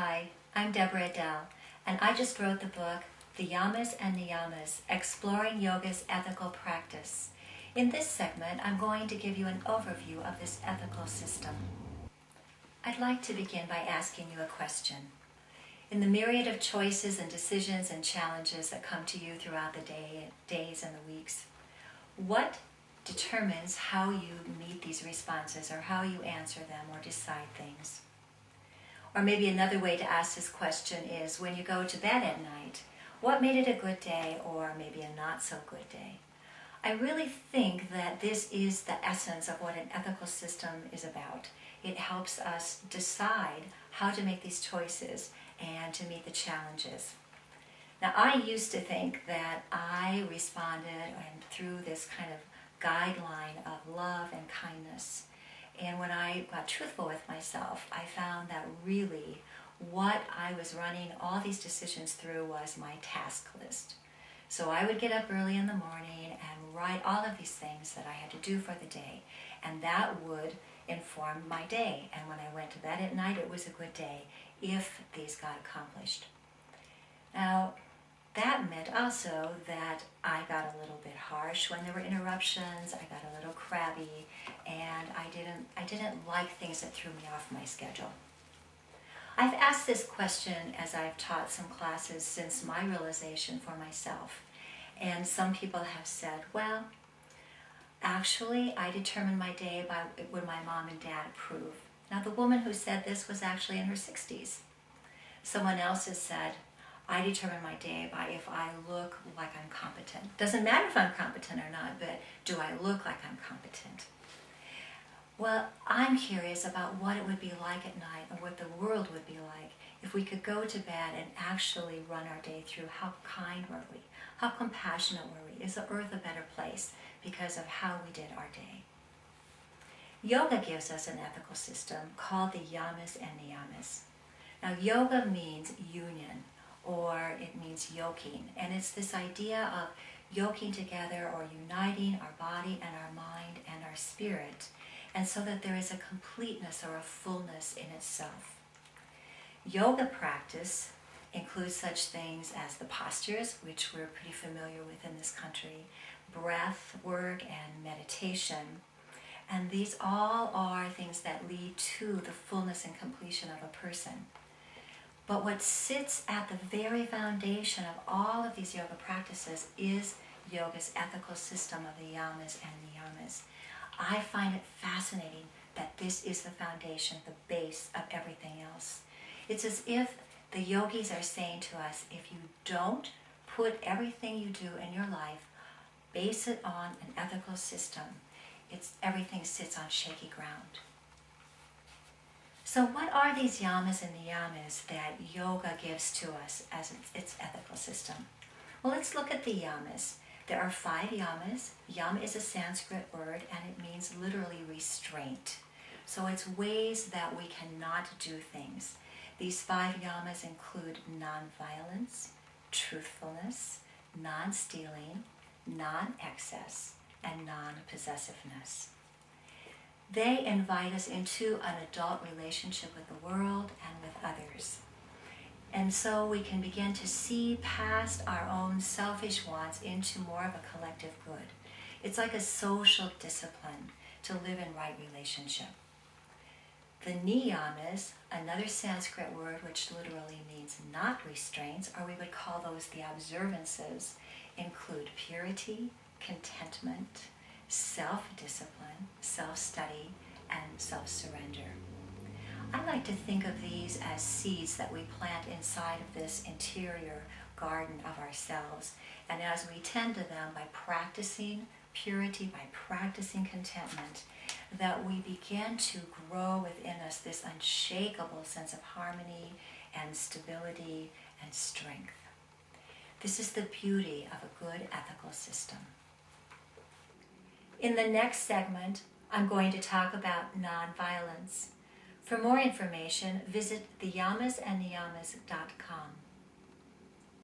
Hi, I'm Deborah Adele, and I just wrote the book, The Yamas and Niyamas, Exploring Yoga's Ethical Practice. In this segment, I'm going to give you an overview of this ethical system. I'd like to begin by asking you a question. In the myriad of choices and decisions and challenges that come to you throughout the days and the weeks, what determines how you meet these responses or how you answer them or decide things? Or maybe another way to ask this question is, when you go to bed at night, what made it a good day or maybe a not so good day? I really think that this is the essence of what an ethical system is about. It helps us decide how to make these choices and to meet the challenges. Now, I used to think that I responded through this kind of guideline of love and kindness. And when I got truthful with myself, I found that really what I was running all these decisions through was my task list. So I would get up early in the morning and write all of these things that I had to do for the day. And that would inform my day. And when I went to bed at night, it was a good day if these got accomplished. Now, that meant also that I got a little bit harsh when there were interruptions. I got a little crabby, and I didn't like things that threw me off my schedule. I've asked this question as I've taught some classes since my realization for myself. And some people have said, well, actually, I determine my day by what my mom and dad approve. Now, the woman who said this was actually in her 60s. Someone else has said, I determine my day by if I look like I'm competent. Doesn't matter if I'm competent or not, but do I look like I'm competent? Well, I'm curious about what it would be like at night, or what the world would be like if we could go to bed and actually run our day through how kind were we, how compassionate were we, is the earth a better place because of how we did our day. Yoga gives us an ethical system called the Yamas and Niyamas. Now, yoga means union, or it means yoking, and it's this idea of yoking together or uniting our body and our mind and our spirit, and so that there is a completeness or a fullness in itself. Yoga practice includes such things as the postures, which we're pretty familiar with in this country, breath work and meditation, and these all are things that lead to the fullness and completion of a person. But what sits at the very foundation of all of these yoga practices is yoga's ethical system of the yamas and niyamas. I find it fascinating that this is the foundation, the base of everything else. It's as if the yogis are saying to us, if you don't put everything you do in your life, base it on an ethical system, everything sits on shaky ground. So what are these yamas and niyamas that yoga gives to us as its ethical system? Well, let's look at the yamas. There are 5 yamas. Yama is a Sanskrit word, and it means literally restraint. So it's ways that we cannot do things. These 5 yamas include non-violence, truthfulness, non-stealing, non-excess, and non-possessiveness. They invite us into an adult relationship with the world and with others. And so we can begin to see past our own selfish wants into more of a collective good. It's like a social discipline to live in right relationship. The niyamas, another Sanskrit word which literally means not restraints, or we would call those the observances, include purity, contentment, self-discipline, self-study, and self-surrender. I like to think of these as seeds that we plant inside of this interior garden of ourselves. And as we tend to them by practicing purity, by practicing contentment, that we begin to grow within us this unshakable sense of harmony and stability and strength. This is the beauty of a good ethical system. In the next segment, I'm going to talk about nonviolence. For more information, visit theyamasandniyamas.com.